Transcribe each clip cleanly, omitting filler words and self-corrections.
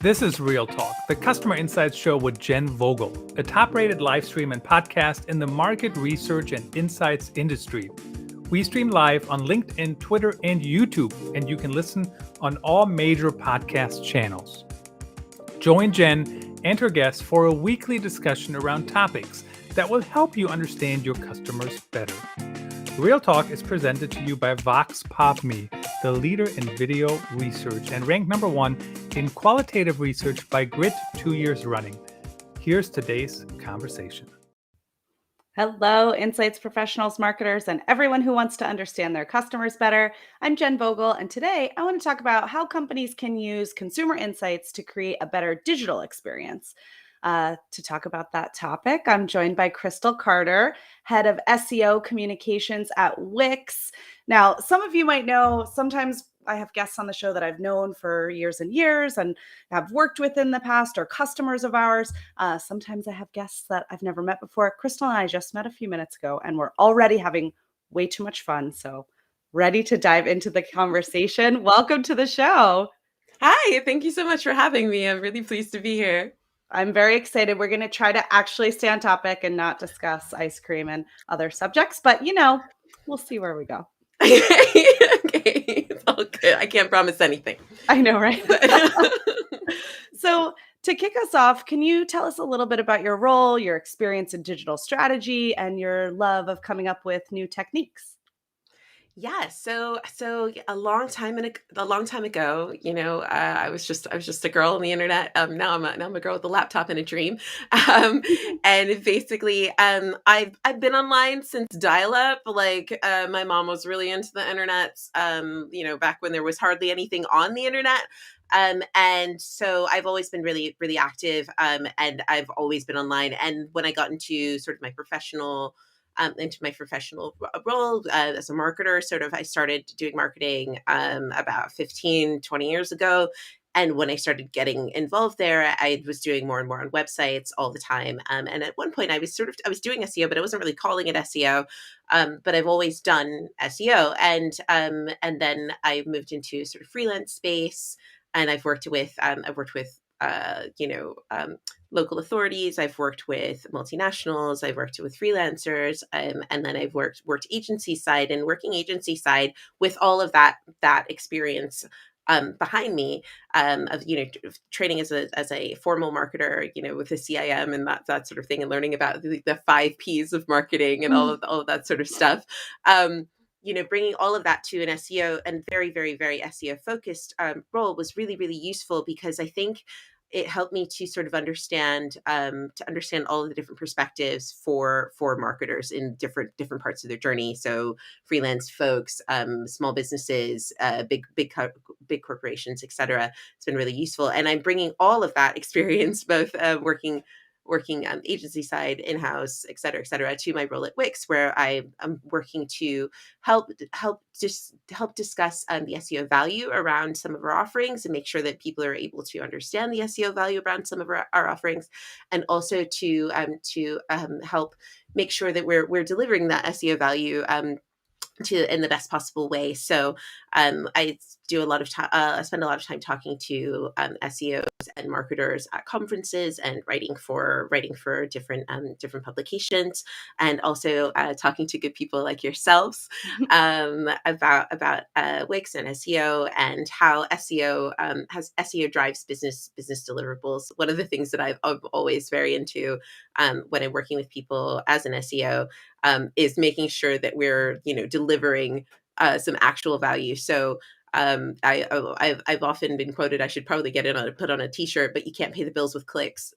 This is Real Talk, the Customer Insights Show with Jenn Vogel, a top-rated live stream and podcast in the market research and insights industry. We stream live on LinkedIn, Twitter, and YouTube, and you can listen on all major podcast channels. Join Jenn and her guests for a weekly discussion around topics that will help you understand your customers better. Real Talk is presented to you by VoxPopMe, the leader in video research and ranked number 1 in qualitative research by Grit 2 years running. Here's today's conversation. Hello, insights professionals, marketers, and everyone who wants to understand their customers better. I'm Jenn Vogel, and today I want to talk about how companies can use consumer insights to create a better digital experience. To talk about that topic, I'm joined by Crystal Carter, head of SEO communications at Wix. Now, some of you might know, sometimes I have guests on the show that I've known for years and years and have worked with in the past, or customers of ours. Sometimes I have guests that I've never met before. Crystal and I just met a few minutes ago, and we're already having way too much fun. So ready to dive into the conversation. Welcome to the show. Hi, thank you so much for having me. I'm really pleased to be here. I'm very excited. We're going to try to actually stay on topic and not discuss ice cream and other subjects, but we'll see where we go. Okay, it's all good. I can't promise anything. I know, right? So to kick us off, can you tell us a little bit about your role, your experience in digital strategy, and your love of coming up with new techniques? Yeah, so a long time ago, I was just a girl on the internet. Now I'm a girl with a laptop and a dream. And basically, I've been online since dial-up. My mom was really into the internet. Back when there was hardly anything on the internet. And so I've always been really, really active. And I've always been online. And when I got into sort of my professional role as a marketer, I started doing marketing about 15, 20 years ago. And when I started getting involved there, I was doing more and more on websites all the time. And at one point I was doing SEO, but I wasn't really calling it SEO. But I've always done SEO. And then I moved into sort of freelance space, and I've worked with local authorities. I've worked with multinationals. I've worked with freelancers, and then I've worked agency side, and working agency side with all of that experience behind me of training as a formal marketer, with the CIM and that sort of thing, and learning about the 5 Ps of marketing and all of that sort of stuff. Bringing all of that to an SEO and very, very, very SEO focused role was really, really useful, because I think it helped me to sort of understand all of the different perspectives for marketers in different parts of their journey. So freelance folks, small businesses, big corporations, etc. It's been really useful, and I'm bringing all of that experience, both working agency side, in-house, et cetera, to my role at Wix, where I'm working to help discuss the SEO value around some of our offerings, and make sure that people are able to understand the SEO value around some of our offerings, and also to help make sure that we're delivering that SEO value in the best possible way. So I do a lot of time. I spend a lot of time talking to SEOs and marketers at conferences, and writing for different publications, and also talking to good people like yourselves about Wix and SEO, and how SEO drives business deliverables. One of the things that I'm always very into when I'm working with people as an SEO is making sure that we're delivering some actual value. So I've often been quoted, I should probably put on a t-shirt, but you can't pay the bills with clicks.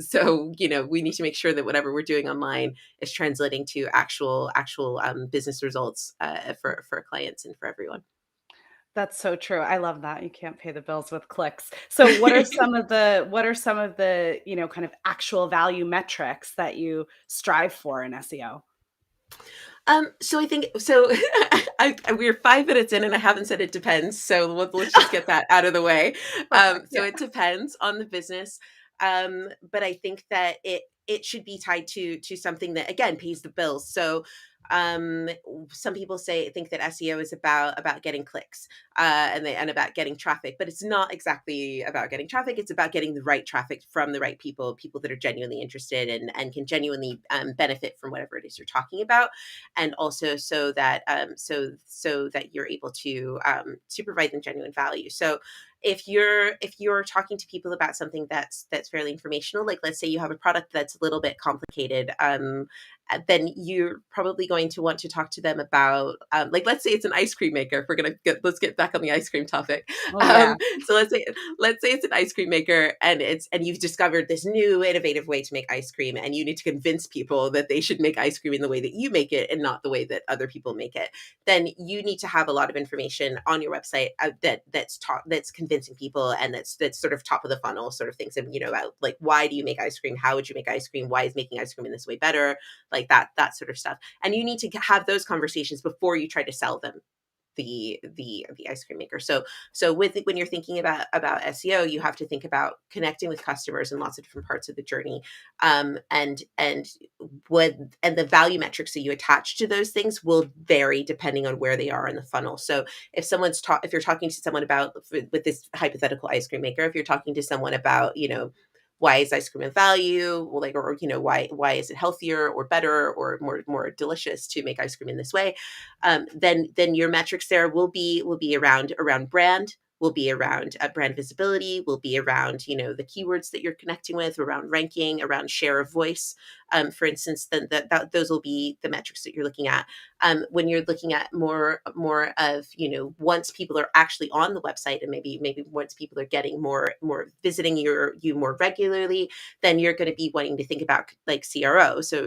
So we need to make sure that whatever we're doing online is translating to actual business results for clients and for everyone. That's so true. I love that. You can't pay the bills with clicks. So what are some of the kind of actual value metrics that you strive for in SEO? So I think we're 5 minutes in, and I haven't said it depends. So let's just get that out of the way. It depends on the business, but I think that it should be tied to something that, again, pays the bills. So Some people think that SEO is about getting clicks, and about getting traffic, but it's not exactly about getting traffic. It's about getting the right traffic from the right people that are genuinely interested and can genuinely benefit from whatever it is you're talking about, and also so that you're able to provide them genuine value. So if you're talking to people about something that's fairly informational, like let's say you have a product that's a little bit complicated, then you're probably going to want to talk to them about, like, let's say it's an ice cream maker. If we're gonna let's get back on the ice cream topic. Oh yeah. So let's say it's an ice cream maker, and you've discovered this new innovative way to make ice cream, and you need to convince people that they should make ice cream in the way that you make it and not the way that other people make it. Then you need to have a lot of information on your website that's convincing people, and that's sort of top of the funnel sort of things. And about, like, why do you make ice cream? How would you make ice cream? Why is making ice cream in this way better? Like that sort of stuff. And you need to have those conversations before you try to sell them the ice cream maker. So when you're thinking about SEO, you have to think about connecting with customers in lots of different parts of the journey, and the value metrics that you attach to those things will vary depending on where they are in the funnel. So if if you're talking to someone about, with this hypothetical ice cream maker, if you're talking to someone about, why is ice cream of value? Well, like, or why is it healthier or better or more delicious to make ice cream in this way? Then your metrics there will be around brand, will be around brand visibility, will be around the keywords that you're connecting with, around ranking, around share of voice. For instance, then those will be the metrics that you're looking at. When you're looking at more of, once people are actually on the website, and maybe once people are getting more visiting you more regularly, then you're going to be wanting to think about, like, CRO. So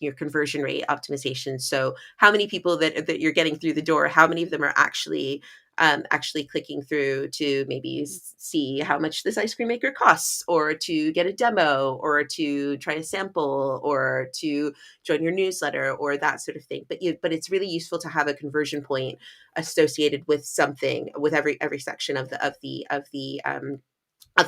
your conversion rate optimization. So how many people that you're getting through the door, how many of them are actually clicking through to maybe see how much this ice cream maker costs, or to get a demo, or to try a sample, or to join your newsletter, or that sort of thing. But it's really useful to have a conversion point associated with something, with every section of the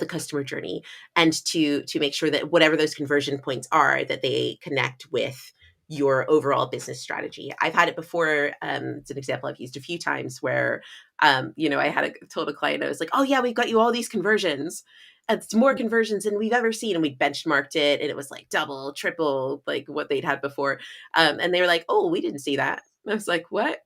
customer journey, and to make sure that whatever those conversion points are, that they connect with your overall business strategy. I've had it before. It's an example I've used a few times where, I told a client, I was like, oh yeah, we've got you all these conversions. It's more conversions than we've ever seen. And we benchmarked it, and it was like double, triple, like what they'd had before. And they were like, oh, we didn't see that. I was like, what?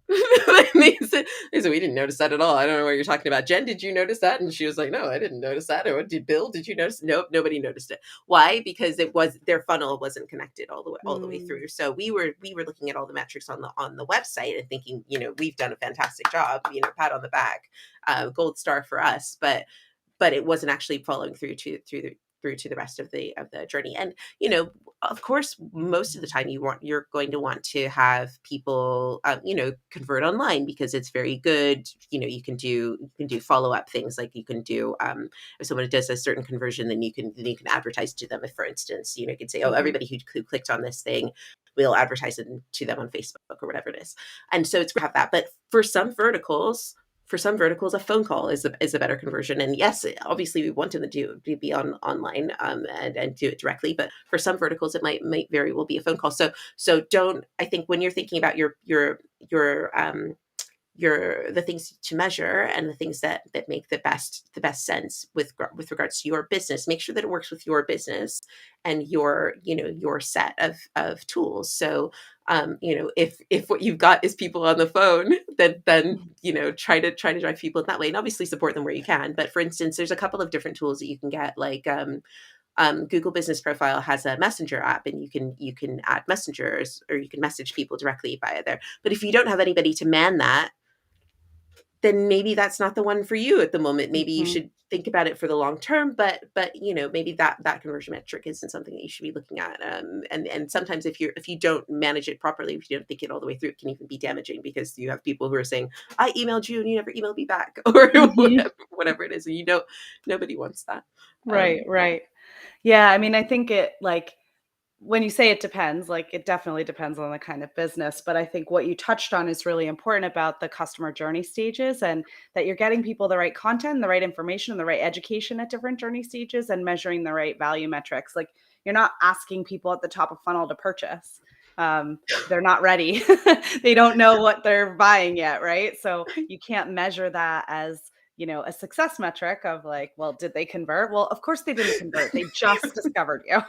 They said, we didn't notice that at all. I don't know what you're talking about. Jen, did you notice that? And she was like, no, I didn't notice that. Or Bill, did you notice? Nope, nobody noticed it. Why? Because their funnel wasn't connected all the way through. So we were looking at all the metrics on the website and thinking, we've done a fantastic job, pat on the back, gold star for us. But it wasn't actually following through to the rest of the journey. And of course, most of the time you're going to want to have people convert online, because it's very good. You can do follow-up things, like you can do, if someone does a certain conversion, then you can advertise to them. If, for instance, you can say, oh, everybody who clicked on this thing, we'll advertise it to them on Facebook or whatever it is. And so it's great to have that. But for some verticals, a phone call is a better conversion. And yes, obviously we want them to be online, and do it directly. But for some verticals, it might very well be a phone call. So I think when you're thinking about the things to measure, and the things that make the best sense with regards to your business, make sure that it works with your business and your set of tools. So if what you've got is people on the phone, then try to drive people in that way, and obviously support them where you can. But for instance, there's a couple of different tools that you can get, like Google Business Profile has a messenger app, and you can add messengers, or you can message people directly via there. But if you don't have anybody to man that, then maybe that's not the one for you at the moment. Maybe you should think about it for the long term, but maybe that conversion metric isn't something that you should be looking at. And sometimes if you don't manage it properly, if you don't think it all the way through, it can even be damaging, because you have people who are saying, I emailed you and you never emailed me back, or whatever it is. And nobody wants that. Right. Yeah. I mean, I think it, like, when you say it depends, like, it definitely depends on the kind of business. But I think what you touched on is really important about the customer journey stages, and that you're getting people the right content, the right information, and the right education at different journey stages, and measuring the right value metrics. Like, you're not asking people at the top of funnel to purchase. they're not ready. They don't know what they're buying yet, right? So you can't measure that as, a success metric of like, well, did they convert? Well, of course they didn't convert. They just discovered you.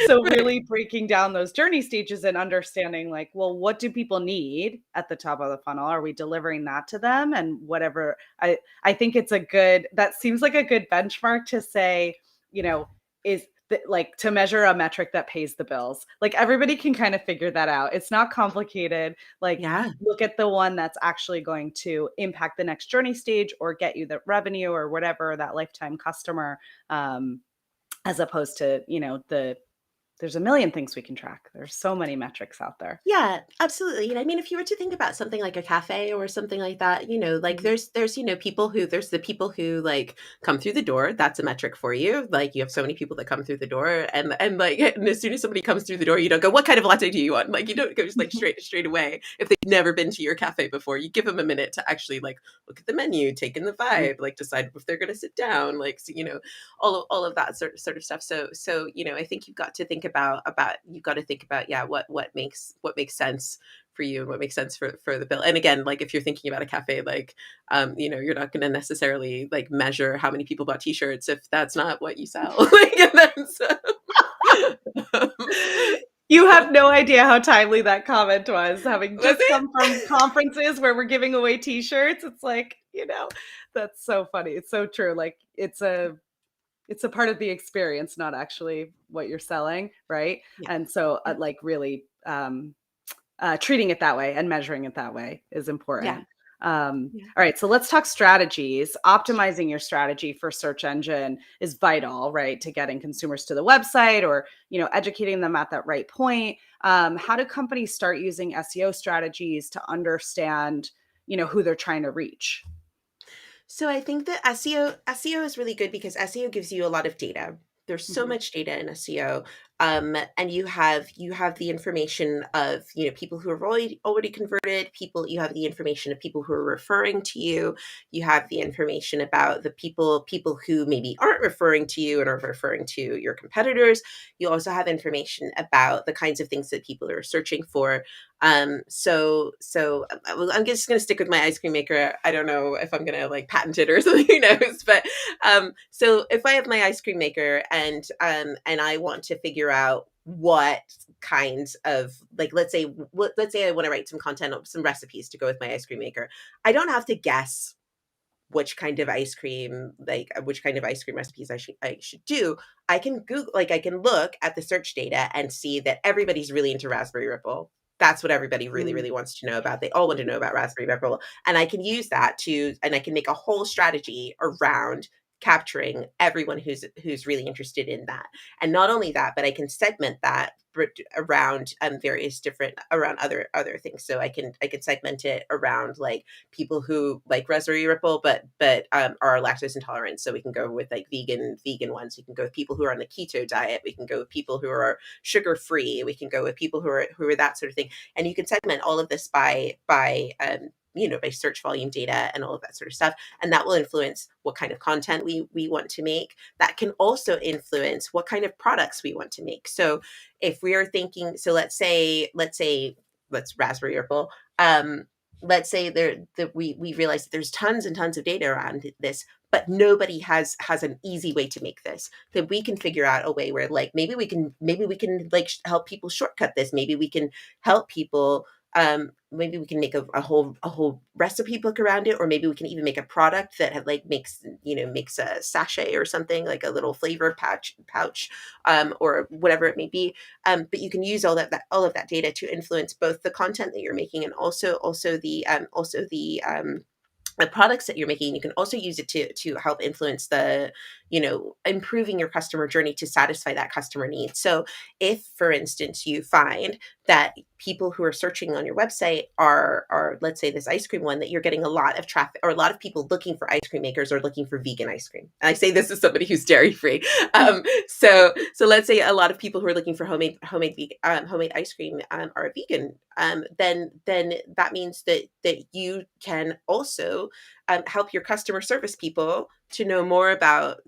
So Right. really breaking down those journey stages and understanding like, well, what do people need at the top of the funnel? Are we delivering that to them? And whatever, I think that seems like a good benchmark to say, is like to measure a metric that pays the bills. Like everybody can kind of figure that out. It's not complicated. Like Yeah. look at the one that's actually going to impact the next journey stage or get you the revenue or whatever, that lifetime customer, as opposed to, there's a million things we can track. There's so many metrics out there. Yeah, absolutely. And I mean, if you were to think about something like a cafe or something like that, like Mhm. there's there's the people who like come through the door. That's a metric for you. Like you have so many people that come through the door, and like and as soon as somebody comes through the door, you don't go, "What kind of latte do you want?" Like you don't go just like straight away. If they've never been to your cafe before, you give them a minute to actually like look at the menu, take in the vibe, like decide if they're going to sit down, like so, all of that sort of stuff. So I think you've got to think about yeah what makes sense for you and what makes sense for the bill. And again, like if you're thinking about a cafe, like you're not going to necessarily like measure how many people bought t-shirts if that's not what you sell. Like and that's um, You have no idea how timely that comment was, having was just come from it? conferences where we're giving away t-shirts. It's like, that's so funny. It's so true. Like it's a part of the experience, not actually what you're selling, right? Yeah. And so Yeah. like really treating it that way and measuring it that way is Yeah. important. Yeah. All right, so let's talk strategies. Optimizing your strategy for search engine is vital, right, to getting consumers to the website or educating them at that right point. How do companies start using SEO strategies to understand who they're trying to reach? So I think that SEO is really good because SEO gives you a lot of data. There's so Mhm. much data in SEO, and you have the information of people who have already converted. You have the information of people who are referring to you. You have the information about the people who maybe aren't referring to you and are referring to your competitors. You also have information about the kinds of things that people are searching for. I'm just gonna stick with my ice cream maker. I don't know if I'm gonna like patent it or something, who knows? But so if I have my ice cream maker and I want to figure out what kinds of like let's say I want to write some content, some recipes to go with my ice cream maker. I don't have to guess which kind of ice cream recipes I should do. I can Google, like I can look at the search data and see that everybody's really into raspberry ripple. That's what everybody really Mm. really wants to know about. They all want to know about raspberry ripple, and I can use that and I can make a whole strategy around capturing everyone who's really interested in that. And not only that, but I can segment that around various different around other things. So I can segment it around like people who like raspberry ripple but are lactose intolerant, so we can go with like vegan ones. We can go with people who are on the keto diet. We can go with people who are sugar free. We can go with people who are that sort of thing. And you can segment all of this by search volume data and all of that sort of stuff, and that will influence what kind of content we want to make. That can also influence what kind of products we want to make. So if we are thinking, so let's raspberry ripple. Let's say that we realize that there's tons and tons of data around this, but nobody has an easy way to make this. Then we can figure out a way where like maybe we can like help people shortcut this. Maybe we can help people. Maybe we can make a whole recipe book around it, or maybe we can even make a product that like makes a sachet or something, like a little flavor pouch, or whatever it may be. But you can use all of that data to influence both the content that you're making and the products that you're making. You can also use it to help influence improving your customer journey to satisfy that customer need. So if, for instance, you find that people who are searching on your website are let's say this ice cream one, that you're getting a lot of traffic or a lot of people looking for ice cream makers or looking for vegan ice cream. And I say this as somebody who's dairy free. So let's say a lot of people who are looking for homemade ice cream are vegan. Then that means that you can also help your customer service people to know more about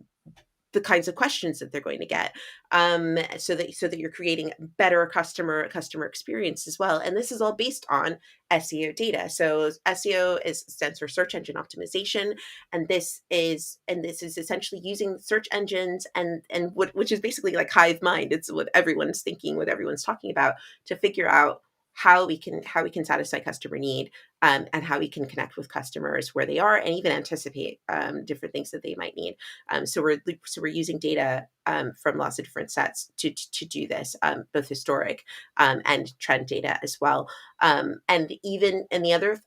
the kinds of questions that they're going to get, so that you're creating better customer experience as well. And this is all based on SEO data. So SEO stands for search engine optimization, and this is essentially using search engines and which is basically like hive mind. It's what everyone's thinking, what everyone's talking about, to figure out how we can satisfy customer need, and how we can connect with customers where they are, and even anticipate different things that they might need. So we're using data from lots of different sets to do this, both historic and trend data as well. And the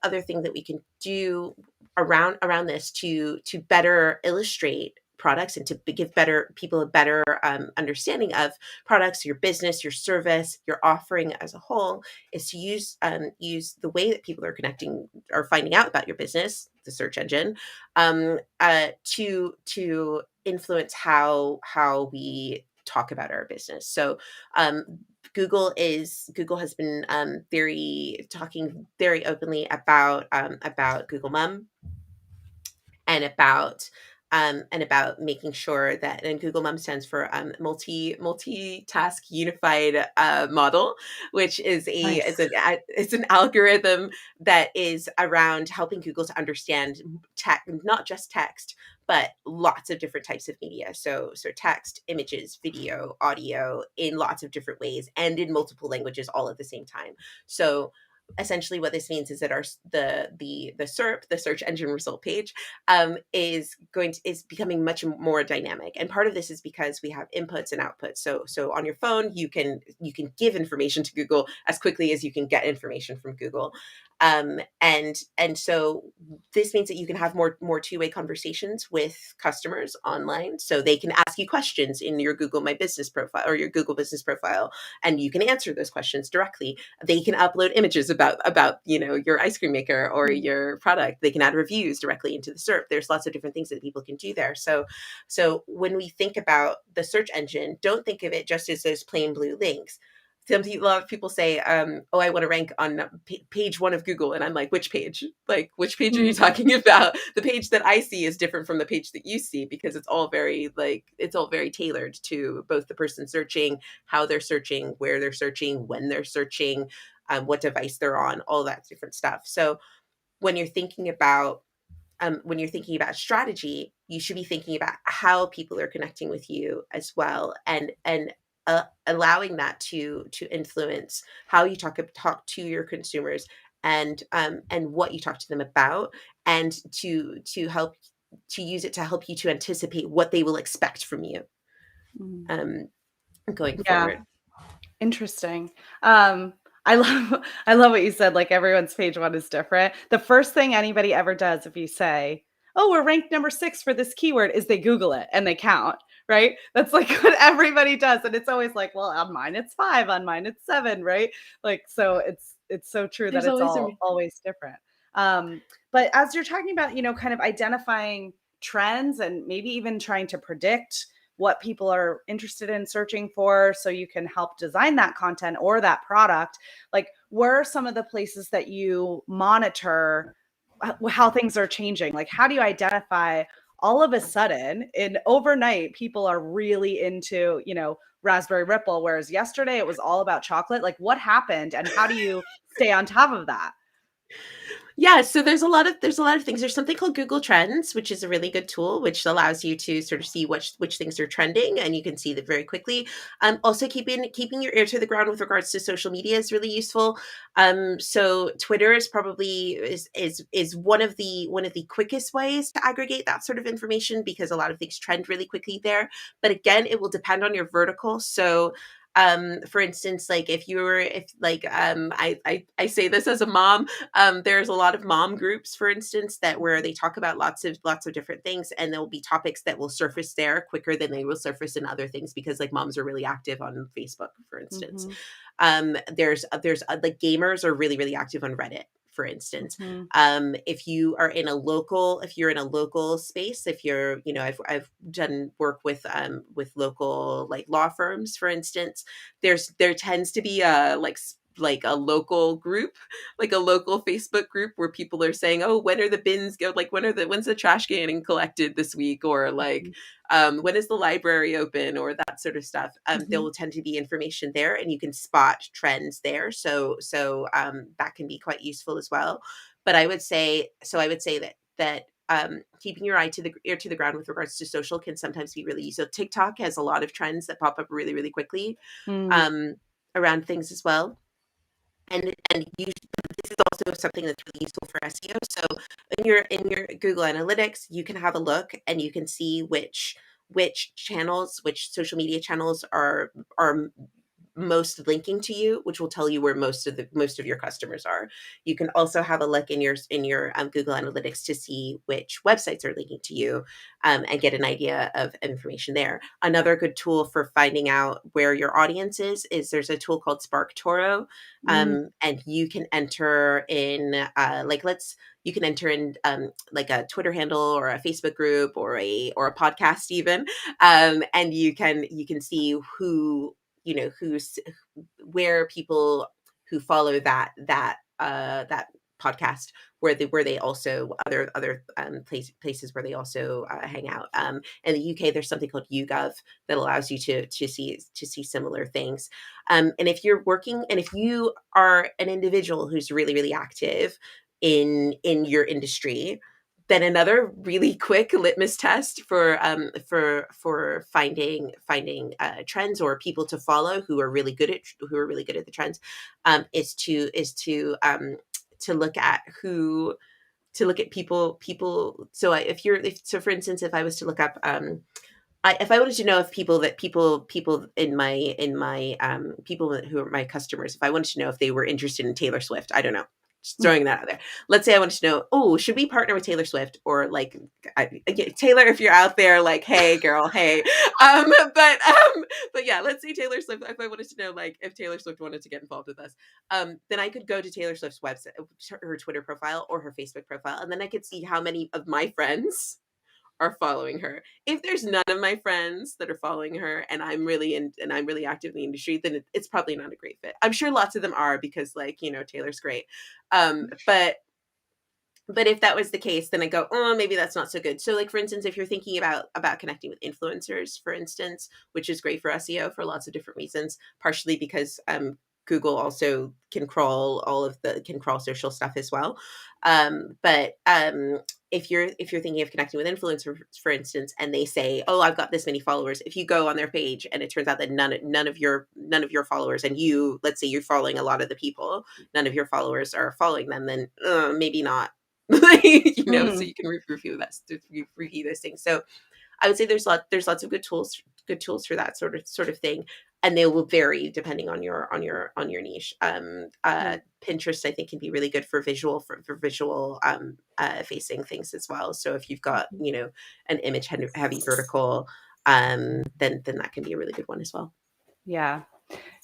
other thing that we can do around this to better illustrate products and to give people a better understanding of products, your business, your service, your offering as a whole, is to use the way that people are connecting or finding out about your business, the search engine, to influence how we talk about our business. So Google has been talking very openly about Google Mom, and about making sure that, and Google Mom stands for multitask unified model, which is Nice. it's an algorithm that is around helping Google to understand not just text, but lots of different types of media. So text, images, video, audio, in lots of different ways and in multiple languages all at the same time. So essentially what this means is that the SERP, the search engine result page, is becoming much more dynamic. And part of this is because we have inputs and outputs. So on your phone, you can give information to Google as quickly as you can get information from Google. And so this means that you can have more two-way conversations with customers online. So they can ask you questions in your Google My Business profile or your Google Business profile, and you can answer those questions directly. They can upload images about your ice cream maker or your product. They can add reviews directly into the SERP. There's lots of different things that people can do there. So when we think about the search engine, don't think of it just as those plain blue links. A lot of people say, "Oh, I want to rank on page 1 of Google," and I'm like, "Which page? Like, which page are you talking about?" The page that I see is different from the page that you see, because it's all very tailored to both the person searching, how they're searching, where they're searching, when they're searching, what device they're on, all that different stuff. So when you're thinking about strategy, you should be thinking about how people are connecting with you as well, and allowing that to influence how you talk to your consumers, and what you talk to them about, and to help to use it to help you to anticipate what they will expect from you um, going Yeah. forward. Interesting. I love I love what you said, like everyone's page 1 is different. The first thing anybody ever does if you say, "Oh, we're ranked number 6 for this keyword," is they Google it and they count, right? That's like what everybody does. And it's always like, well, on mine it's 5, on mine it's 7, right? Like, so it's so true that There's it's always always different. But as you're talking about, kind of identifying trends and maybe even trying to predict what people are interested in searching for so you can help design that content or that product, like where are some of the places that you monitor how things are changing? Like, how do you identify all of a sudden in overnight people are really into Raspberry Ripple, whereas yesterday it was all about chocolate? Like, what happened and how do you stay on top of that? Yeah, so there's a lot of things. There's something called Google Trends, which is a really good tool, which allows you to sort of see which things are trending, and you can see that very quickly. Also, keeping your ear to the ground with regards to social media is really useful. So Twitter is probably is one of the quickest ways to aggregate that sort of information, because a lot of things trend really quickly there. But again, it will depend on your vertical. So for instance, like I say this as a mom, there's a lot of mom groups, for instance, that where they talk about lots of different things, and there will be topics that will surface there quicker than they will surface in other things, because like moms are really active on Facebook, for instance. There's like gamers are really, really active on Reddit, for instance. If you're in a local space, if you're, I've done work with local like law firms, for instance, there tends to be a like like a local group, like a local Facebook group where people are saying, oh, when are the bins go, like when's the trash getting collected this week, or like when is the library open, or that sort of stuff. There will tend to be information there, and you can spot trends there. So that can be quite useful as well. But I would say that keeping your ear to the ground with regards to social can sometimes be really useful. TikTok has a lot of trends that pop up really, really quickly around things as well. And usually, this is also something that's really useful for SEO. So in your Google Analytics, you can have a look and you can see which social media channels are most linking to you, which will tell you where most of your customers are. You can also have a look in your Google Analytics to see which websites are linking to you, and get an idea of information there. Another good tool for finding out where your audience is there's a tool called SparkToro, and you can enter in you can enter in like a Twitter handle or a Facebook group or a podcast even, and you can see who where people who follow that podcast, where they also other places where they also hang out. In the UK, there's something called YouGov that allows you to see similar things. And if you are an individual who's really, really active in your industry, then another really quick litmus test for finding trends or people to follow who are really good at the trends, is to look at people. So so for instance, if I was to look up, if I wanted to know if people in my people who are my customers, if I wanted to know if they were interested in Taylor Swift, I don't know, just throwing that out there. Let's say I wanted to know, oh, should we partner with Taylor Swift, or like, Taylor, if you're out there, like, hey girl, hey. But yeah, let's say Taylor Swift. If I wanted to know, like, if Taylor Swift wanted to get involved with us, then I could go to Taylor Swift's website, her Twitter profile or her Facebook profile, and then I could see how many of my friends are following her. If there's none of my friends that are following her, and I'm really active in the industry, then it's probably not a great fit. I'm sure lots of them are, because, like, Taylor's great. But if that was the case, then I go, oh, maybe that's not so good. So, like, for instance, if you're thinking about connecting with influencers, for instance, which is great for SEO for lots of different reasons, partially because Google also can crawl social stuff as well. But if you're thinking of connecting with influencers, for instance, and they say, oh, I've got this many followers, if you go on their page and it turns out that none of your followers, and let's say you're following a lot of the people, none of your followers are following them, then maybe not. So you can review those things. So I would say there's lots of good tools for that sort of thing, and they will vary depending on your niche. Pinterest, I think, can be really good for visual facing things as well. So if you've got an image heavy vertical, then that can be a really good one as well.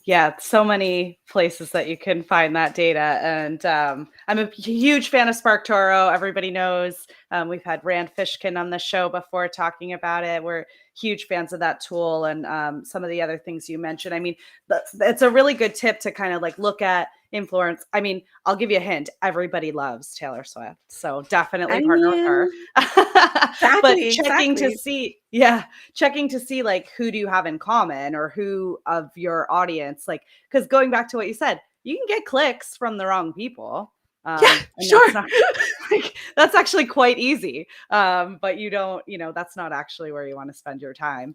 Yeah, so many places that you can find that data. And I'm a huge fan of SparkToro. Everybody knows. We've had Rand Fishkin on the show before talking about it. We're huge fans of that tool, and some of the other things you mentioned. I mean, it's a really good tip to kind of like look at influence. I mean, I'll give you a hint. Everybody loves Taylor Swift, so definitely partner with her. But checking to see like, who do you have in common, or who of your audience, like, because going back to what you said, you can get clicks from the wrong people. Sure. That's actually quite easy. But you don't, that's not actually where you want to spend your time.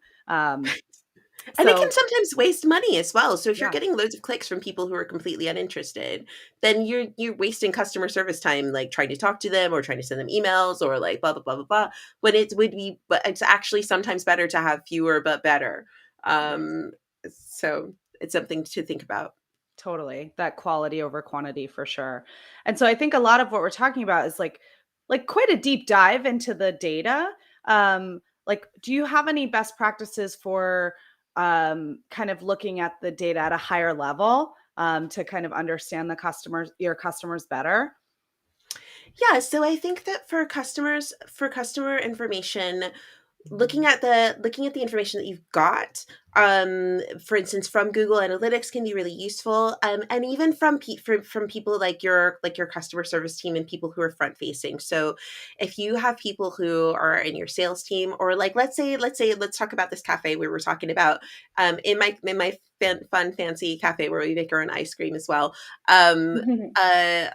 And it can sometimes waste money as well. So if you're getting loads of clicks from people who are completely uninterested, then you're wasting customer service time, like trying to talk to them or trying to send them emails or like blah, blah, blah, blah, blah. But it's actually sometimes better to have fewer but better. So it's something to think about. Totally. That quality over quantity for sure. And so I think a lot of what we're talking about is like quite a deep dive into the data. Like, do you have any best practices for kind of looking at the data at a higher level to kind of understand your customers better? Yeah, so I think that for customer information, looking at the information that you've got, for instance, from Google Analytics can be really useful, and even from people like your customer service team and people who are front facing. So if you have people who are in your sales team, or like let's talk about this cafe we were talking about, in my fun fancy cafe where we make our own ice cream as well. um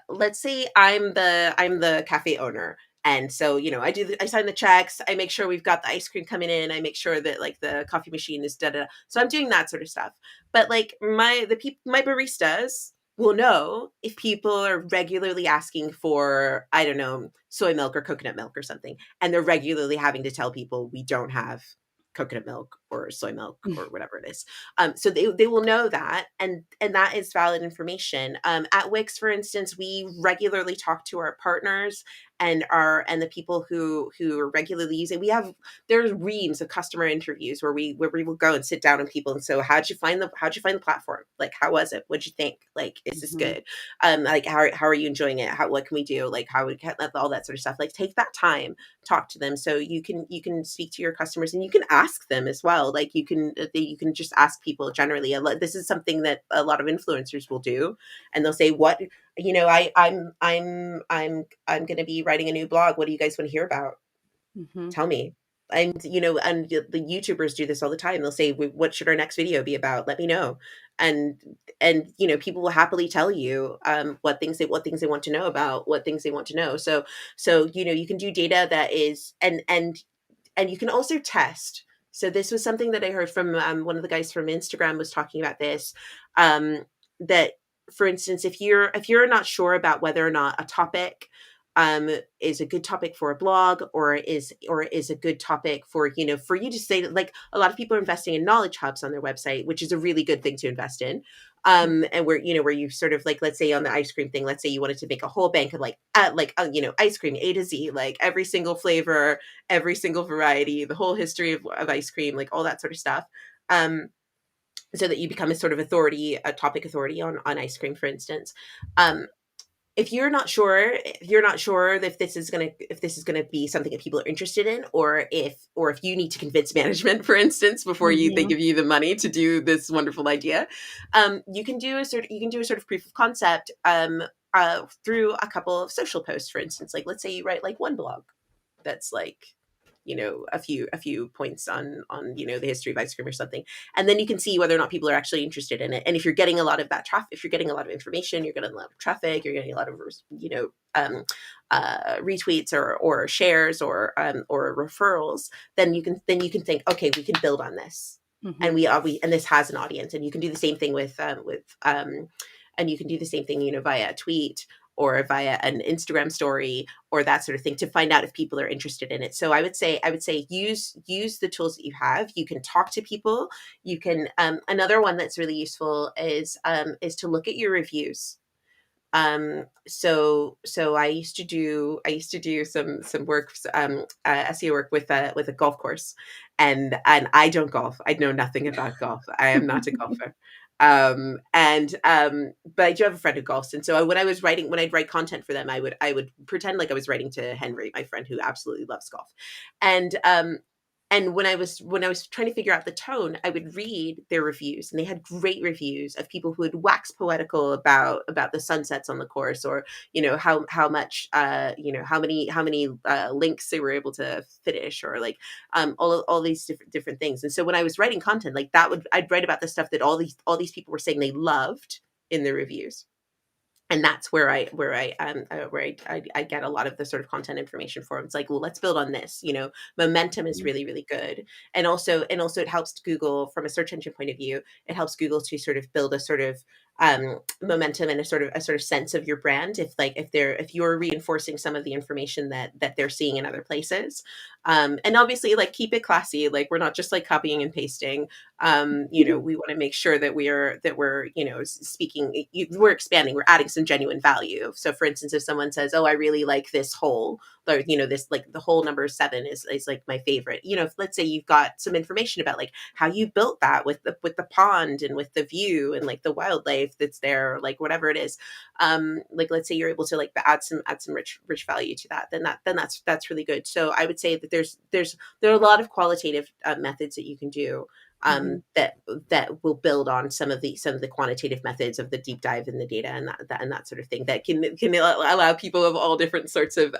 let's say I'm the cafe owner, and so, I sign the checks, I make sure we've got the ice cream coming in, I make sure that like the coffee machine is da da. So I'm doing that sort of stuff. But like my baristas will know if people are regularly asking for, I don't know, soy milk or coconut milk or something, and they're regularly having to tell people we don't have coconut milk or soy milk or whatever it is. So they will know that, and that is valid information. At Wix, for instance, we regularly talk to our partners and the people who are regularly using. There's reams of customer interviews where we will go and sit down with people, and so how'd you find the platform, like how was it, what'd you think, like is this good, like how are you enjoying it, what can we do, like how we can, all that sort of stuff. Like take that time, talk to them, so you can speak to your customers, and you can ask them as well. Like you can just ask people generally. This is something that a lot of influencers will do, and they'll say, what, I'm going to be writing a new blog, what do you guys want to hear about, Mhm. tell me. And the YouTubers do this all the time. They'll say, what should our next video be about, let me know. And people will happily tell you, what things they want to know about, what things they want to know. So you can do data that is, and you can also test. So this was something that I heard from, one of the guys from Instagram was talking about this, that, for instance, if you're not sure about whether or not a topic, is a good topic for a blog, or is a good topic for, for you to say, like a lot of people are investing in knowledge hubs on their website, which is a really good thing to invest in. And where you sort of, like, let's say on the ice cream thing, let's say you wanted to make a whole bank of ice cream A to Z, like every single flavor, every single variety, the whole history of ice cream, like all that sort of stuff. So that you become a sort of authority, a topic authority on ice cream, for instance. Um, if you're not sure if this is gonna be something that people are interested in, or if you need to convince management, for instance, before they Mhm. give you the money to do this wonderful idea, you can do a sort of proof of concept, through a couple of social posts, for instance. Like, let's say you write like one blog that's like, a few points on the history of ice cream or something, and then you can see whether or not people are actually interested in it. And if you're getting a lot of that traffic, if you're getting a lot of information, you're getting a lot of traffic, you're getting a lot of retweets or shares or referrals, then you can think, okay, we can build on this, and Mhm. we this has an audience. And you can do the same thing and you can do the same thing, via a tweet or via an Instagram story or that sort of thing, to find out if people are interested in it. So I would say use the tools that you have. You can talk to people. You can, another one that's really useful is to look at your reviews. So I used to do some work, SEO work with a golf course, and I don't golf. I know nothing about golf. I am not a golfer. And But I do have a friend who golfs, and so when I'd write content for them, I would pretend like I was writing to Henry, my friend who absolutely loves golf. And when I was trying to figure out the tone, I would read their reviews, and they had great reviews of people who had waxed poetical about the sunsets on the course, or how much, how many links they were able to finish, or like, all these different things. And so when I was writing content like that, I'd write about the stuff that all these people were saying they loved in their reviews. And that's where I get a lot of the sort of content information for. It's like, well, let's build on this. Momentum is really, really good. And also it helps Google from a search engine point of view. It helps Google to sort of build a sort of, momentum, and a sort of sense of your brand, if you're reinforcing some of the information that they're seeing in other places. And obviously, like, keep it classy. Like, we're not just like copying and pasting. We want to make sure that we're speaking, we're expanding, we're adding some genuine value. So for instance, if someone says, oh, I really like this hole, or, this, like, the whole number 7 is like my favorite. If, let's say you've got some information about like how you built that with the pond and with the view and like the wildlife that's there, or like whatever it is. Like, let's say you're able to like add some rich value to that, then that's really good. So I would say that there are a lot of qualitative methods that you can do, that will build on some of the quantitative methods of the deep dive in the data, and that sort of thing, that can allow people of all different sorts of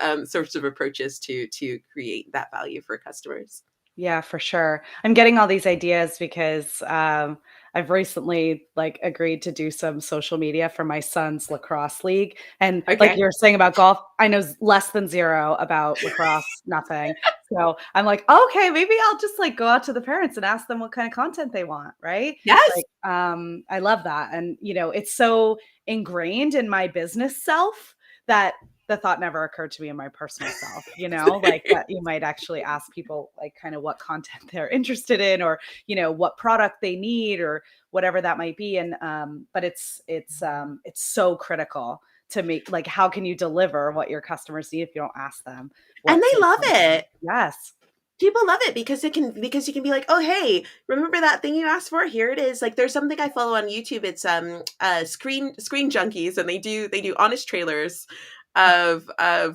approaches to create that value for customers. Yeah, for sure. I'm getting all these ideas because I've recently like agreed to do some social media for my son's lacrosse league. And like Okay. you were saying about golf, I know less than zero about lacrosse, nothing. So I'm like, okay, maybe I'll just like go out to the parents and ask them what kind of content they want, right? Yes. Like, I love that. And it's so ingrained in my business self that the thought never occurred to me in my personal self, like that you might actually ask people like kind of what content they're interested in, or, what product they need, or whatever that might be. And, but it's so critical to make, like, how can you deliver what your customers need if you don't ask them And what they they love want? it. Yes. People love it because you can be like, oh, hey, remember that thing you asked for? Here it is. Like, there's something I follow on YouTube. It's screen junkies, and they do honest trailers of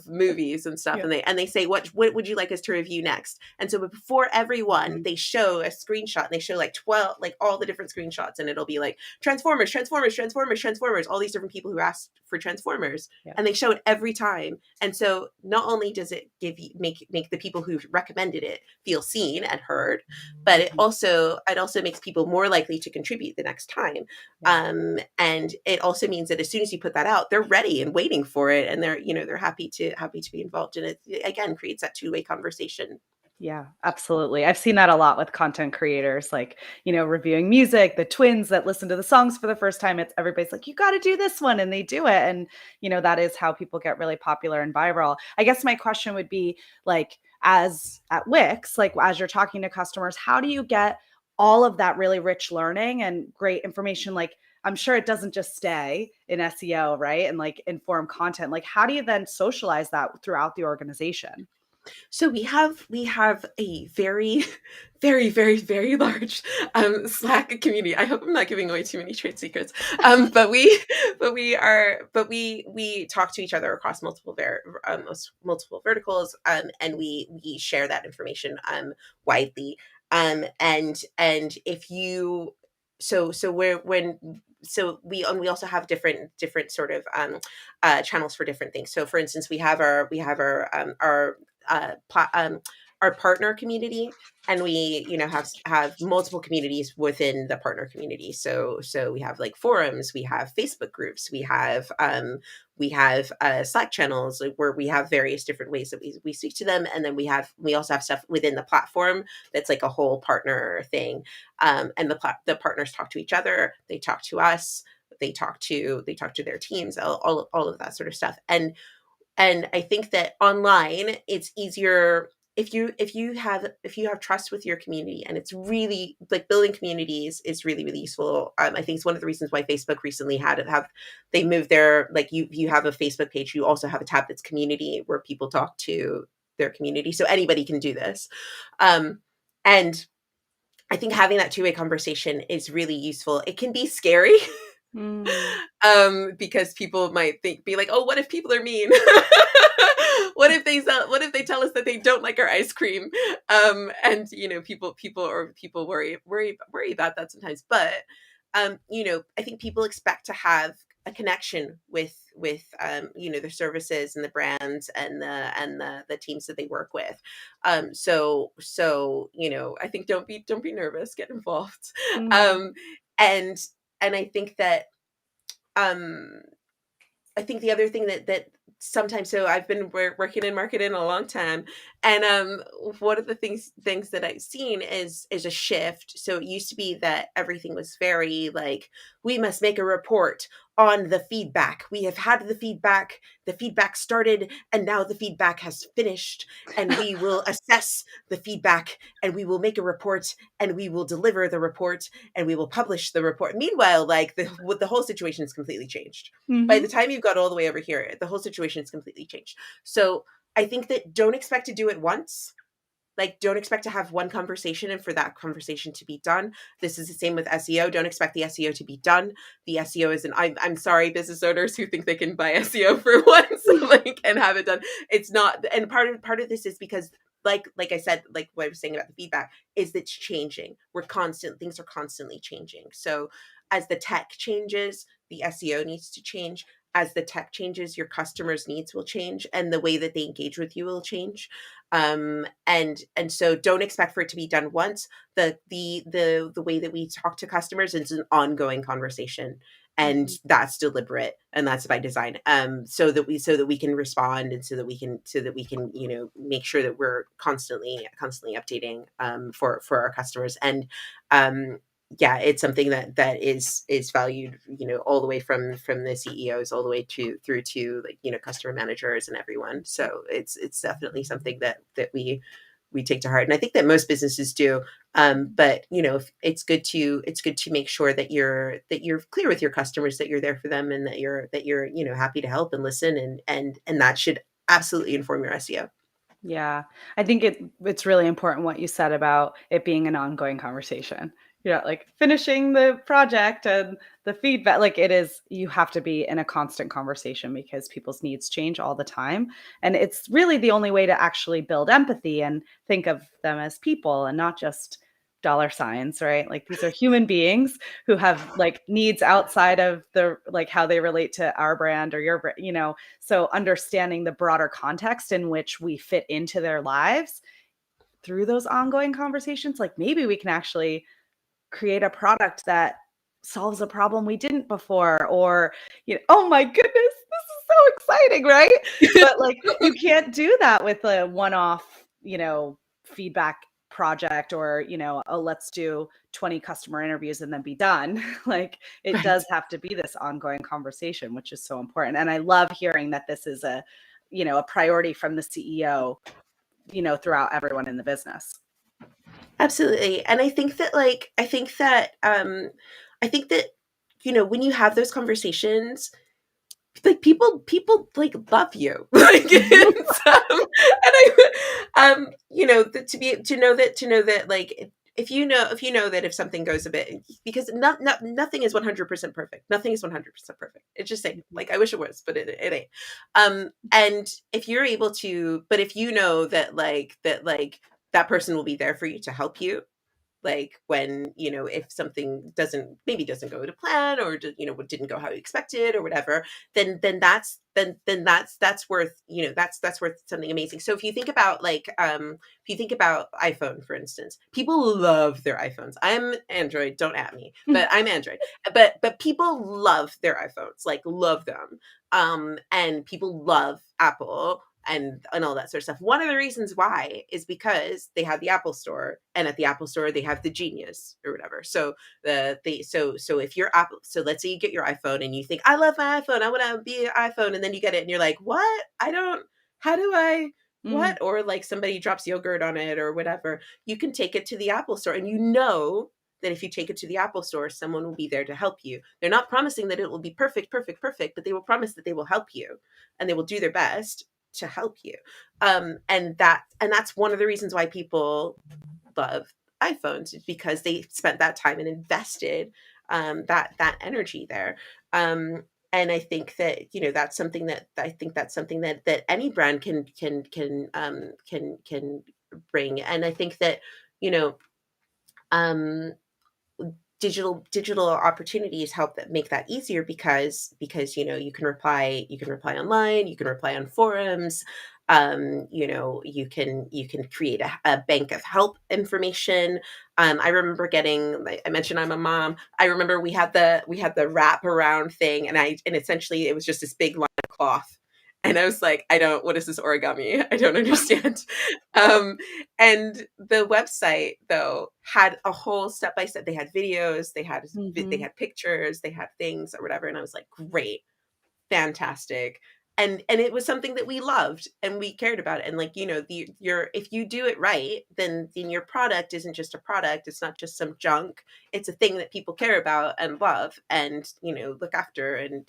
movies and stuff, Yeah. and they say, what would you like us to review next? And so before everyone, they show a screenshot, and they show like 12, like all the different screenshots, and it'll be like Transformers, all these different people who asked for Transformers. Yeah. And they show it every time. And so not only does it make the people who recommended it feel seen and heard, but it also makes people more likely to contribute the next time. And it also means that as soon as you put that out, they're ready and waiting for it, and they're happy to be involved. And it again creates that two-way conversation. Yeah, absolutely. I've seen that a lot with content creators, like, reviewing music, the twins that listen to the songs for the first time. It's everybody's like, you got to do this one. And they do it. And, that is how people get really popular and viral. I guess my question would be like, as at Wix, like as you're talking to customers, how do you get all of that really rich learning and great information? Like, I'm sure it doesn't just stay in SEO, right? And like inform content. Like, how do you then socialize that throughout the organization? So we have a very, very, very, very large Slack community. I hope I'm not giving away too many trade secrets. But we talk to each other across multiple verticals, and we share that information widely. And if you we also have different sort of channels for different things. So for instance, we have our partner community, and we have multiple communities within the partner community. So we have like forums, we have Facebook groups, we have Slack channels where we have various different ways that we speak to them, and then we also have stuff within the platform that's like a whole partner thing, and the partners talk to each other, they talk to us, they talk to their teams, all of that sort of stuff. And I think that online it's easier if you have trust with your community, and it's really like building communities is really, really useful. I think it's one of the reasons why Facebook recently they moved their, like, you have a Facebook page, you also have a tab that's community, where people talk to their community, so anybody can do this. And I think having that two-way conversation is really useful. It can be scary. Because people might be like, oh, what if people are mean? What if they tell us that they don't like our ice cream? And people worry about that sometimes. But I think people expect to have a connection with their services and the brands and the teams that they work with. So I think don't be nervous, get involved. And I think that I think the other thing that sometimes, so I've been working in marketing a long time, and one of the things that I've seen is a shift. So it used to be that everything was very like, we must make a report on the feedback. We have had the feedback started, and now the feedback has finished, and we will assess the feedback, and we will make a report, and we will deliver the report, and we will publish the report. Meanwhile, like the whole situation is completely changed. By the time you've got all the way over here, the whole situation is completely changed. So I think that don't expect to do it once. Like, don't expect to have one conversation and for that conversation to be done. This is the same with SEO. Don't expect the SEO to be done. The SEO is I'm sorry, business owners who think they can buy SEO for once, like, and have it done. It's not. And part of this is because, like I said, like what I was saying about the feedback, is that it's changing. Things are constantly changing. So as the tech changes, the SEO needs to change. As the tech changes, your customers' needs will change, and the way that they engage with you will change. And so don't expect for it to be done once. The way that we talk to customers is an ongoing conversation, and that's deliberate, and that's by design. So that we can respond, and so that we can make sure that we're constantly updating for our customers. And yeah, it's something that is valued, all the way from the CEOs all the way through to, like, customer managers and everyone. So it's definitely something that we take to heart, and I think that most businesses do. But it's good to make sure that you're clear with your customers, that you're there for them, and that you're happy to help and listen, and that should absolutely inform your SEO. Yeah, I think it's really important what you said about it being an ongoing conversation. Like finishing the project and the feedback, like it is, you have to be in a constant conversation because people's needs change all the time. And it's really the only way to actually build empathy and think of them as people and not just dollar signs, right? Like these are human beings who have like needs outside of the, like how they relate to our brand or your brand. So understanding the broader context in which we fit into their lives through those ongoing conversations, like maybe we can actually create a product that solves a problem we didn't before, or, oh my goodness, this is so exciting, right? But like you can't do that with a one-off, feedback project, or, oh, let's do 20 customer interviews and then be done. Like it Right. does have to be this ongoing conversation, which is so important. And I love hearing that this is a priority from the CEO, throughout everyone in the business. Absolutely. And I think that when you have those conversations, like people like love you. Like it's, and to know that, like, if you know that if something goes a bit, because nothing is 100% perfect. Nothing is 100% perfect. It's just saying, like, I wish it was, but it ain't. And if you're able to, but if you know that, that person will be there for you to help you, like when, if something doesn't go to plan, or didn't go how you expected or whatever, then that's worth, that's worth something amazing. So if you think about, iPhone, for instance, people love their iPhones. I'm Android, don't at me, but I'm Android. But people love their iPhones, like love them. And people love Apple and all that sort of stuff. One of the reasons why is because they have the Apple Store, and at the Apple Store they have the Genius or whatever. So so if you're Apple, so let's say you get your iPhone and you think, I love my iPhone, I want to be an iPhone, and then you get it and you're like, what? How do I what? Or like somebody drops yogurt on it or whatever. You can take it to the Apple Store, and that if you take it to the Apple Store, someone will be there to help you. They're not promising that it will be perfect, but they will promise that they will help you, and they will do their best to help you. And that's one of the reasons why people love iPhones, is because they spent that time and invested that energy there. And I think that that's something that any brand can bring. And I think that um, digital opportunities help that make that easier, because you can reply online, you can reply on forums, you can create a bank of help information. I remember getting, I mentioned I'm a mom, I remember we had the wrap around thing, and essentially it was just this big line of cloth, and I was like, what is this origami? I don't understand. And the website, though, had a whole step by step. They had videos, they had pictures, they had things or whatever. And I was like, great, fantastic. And it was something that we loved and we cared about. And like, if you do it right, then your product isn't just a product. It's not just some junk. It's a thing that people care about and love and, look after, and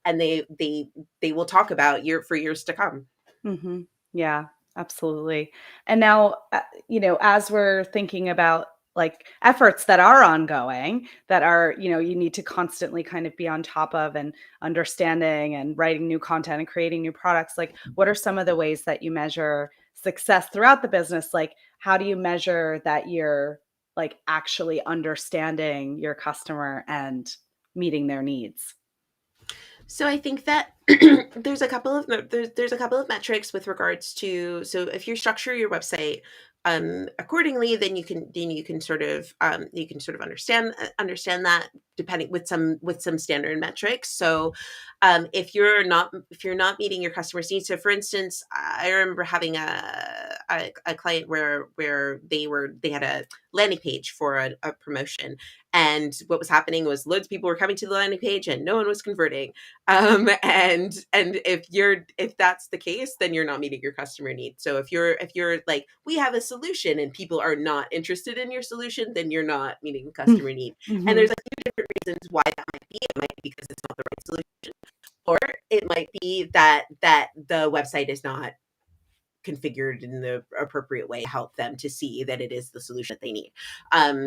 they will talk about for years to come. Mm-hmm. Yeah, absolutely. And now, as we're thinking about like efforts that are ongoing, that are, you need to constantly kind of be on top of and understanding and writing new content and creating new products, like what are some of the ways that you measure success throughout the business? Like, how do you measure that you're like actually understanding your customer and meeting their needs? So I think that there's a couple of metrics with regards to, so if you structure your website accordingly, then you can sort of understand that, depending with some standard metrics. So if you're not meeting your customers' needs, so for instance, I remember having a client where they had a landing page for a promotion, and what was happening was loads of people were coming to the landing page and no one was converting. And if that's the case, then you're not meeting your customer needs. So if you're like, we have a solution and people are not interested in your solution, then you're not meeting the customer need. And Mhm. there's a few different reasons why that might be. It might be because it's not the right solution, or it might be that the website is not configured in the appropriate way to help them to see that it is the solution that they need.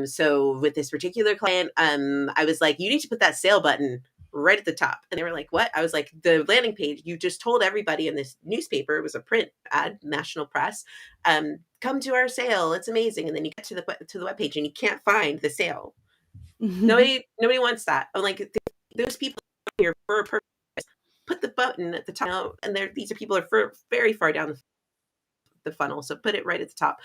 So with this particular client, I was like, you need to put that sale button right at the top. And they were like, what? I was like, the landing page, you just told everybody in this newspaper, it was a print ad, national press, come to our sale. It's amazing. And then you get to the webpage and you can't find the sale. Nobody wants that. I'm like, those people are here for a purpose. Put the button at the top, and these are people are very far down the funnel, so put it right at the top.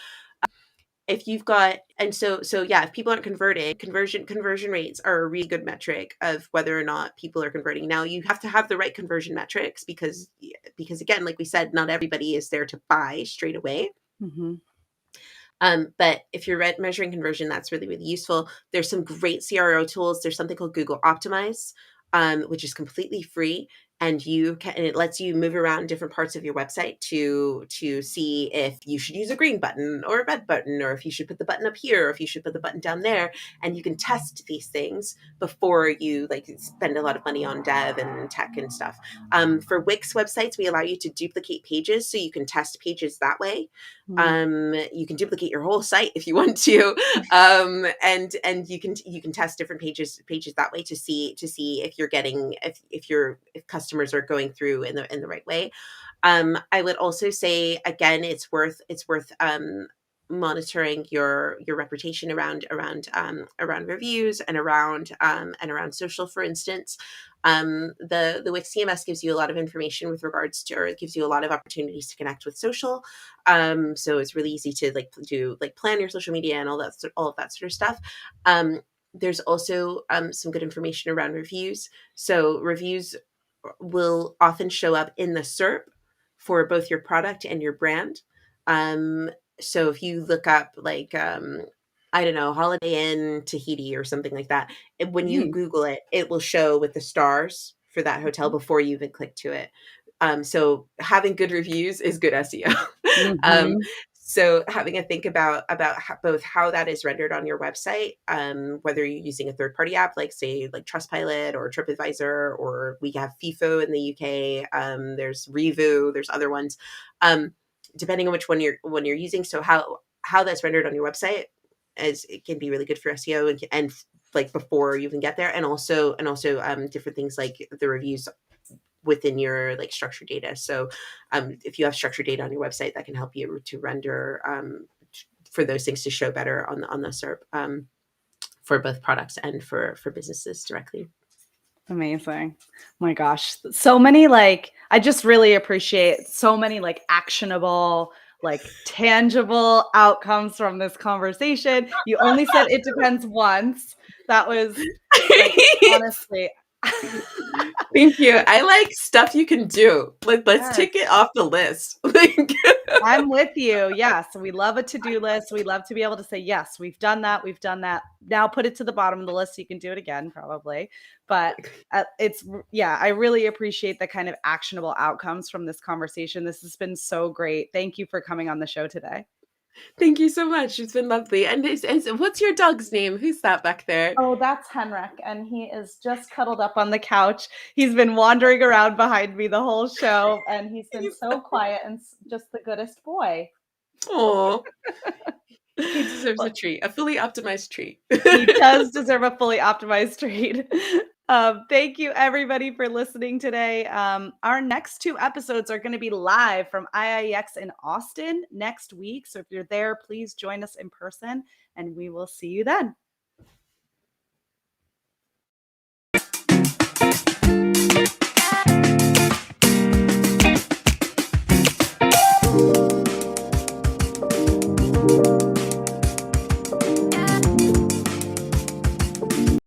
If you've got, and so yeah, if people aren't converting, conversion rates are a really good metric of whether or not people are converting. Now you have to have the right conversion metrics, because again, like we said, not everybody is there to buy straight away. Mhm. But if you're measuring conversion, that's really, really useful. There's some great CRO tools. There's something called Google Optimize, which is completely free. And it lets you move around different parts of your website to see if you should use a green button or a red button, or if you should put the button up here, or if you should put the button down there. And you can test these things before you like spend a lot of money on dev and tech and stuff. For Wix websites, we allow you to duplicate pages, so you can test pages that way. Mm. You can duplicate your whole site if you want to, and you can test different pages that way to see if you're getting if customers are going through in the right way. I would also say, again, it's worth monitoring your reputation around reviews and around social, for instance. The Wix CMS gives you a lot of information with regards to, or it gives you a lot of opportunities to connect with social. So it's really easy to plan your social media and all of that sort of stuff. There's also some good information around reviews. So reviews will often show up in the SERP for both your product and your brand. So if you look up I don't know, Holiday Inn Tahiti or something like that, when you Mm. Google it, it will show with the stars for that hotel before you even click to it. So having good reviews is good SEO. um, Mhm. so having a think about both how that is rendered on your website, whether you're using a third party app like say like Trustpilot or TripAdvisor, or we have FIFO in the UK. There's Revu. There's other ones. Depending on which one you're using. So how that's rendered on your website, as it can be really good for SEO and like before you even get there, and also different things like the reviews within your like structured data. So if you have structured data on your website, that can help you to render for those things to show better on the SERP, for both products and for businesses directly. Amazing. My gosh. So many like I just really appreciate so many like actionable, like tangible outcomes from this conversation. You only said it depends once. That was like honestly. Thank you. I like stuff you can do. Let's Yes. take it off the list. Like, I'm with you. Yes. We love a to-do list. We love to be able to say, yes, we've done that. We've done that. Now put it to the bottom of the list so you can do it again, probably. But yeah, I really appreciate the kind of actionable outcomes from this conversation. This has been so great. Thank you for coming on the show today. Thank you so much. It's been lovely. And what's your dog's name? Who's that back there? Oh, that's Henrik, and he is just cuddled up on the couch. He's been wandering around behind me the whole show, and he's been so quiet and just the goodest boy. Oh, he deserves a Well, treat, a fully optimized treat. he does deserve a fully optimized treat. Thank you, everybody, for listening today. Our next 2 episodes are going to be live from IIEX in Austin next week. So if you're there, please join us in person, and we will see you then.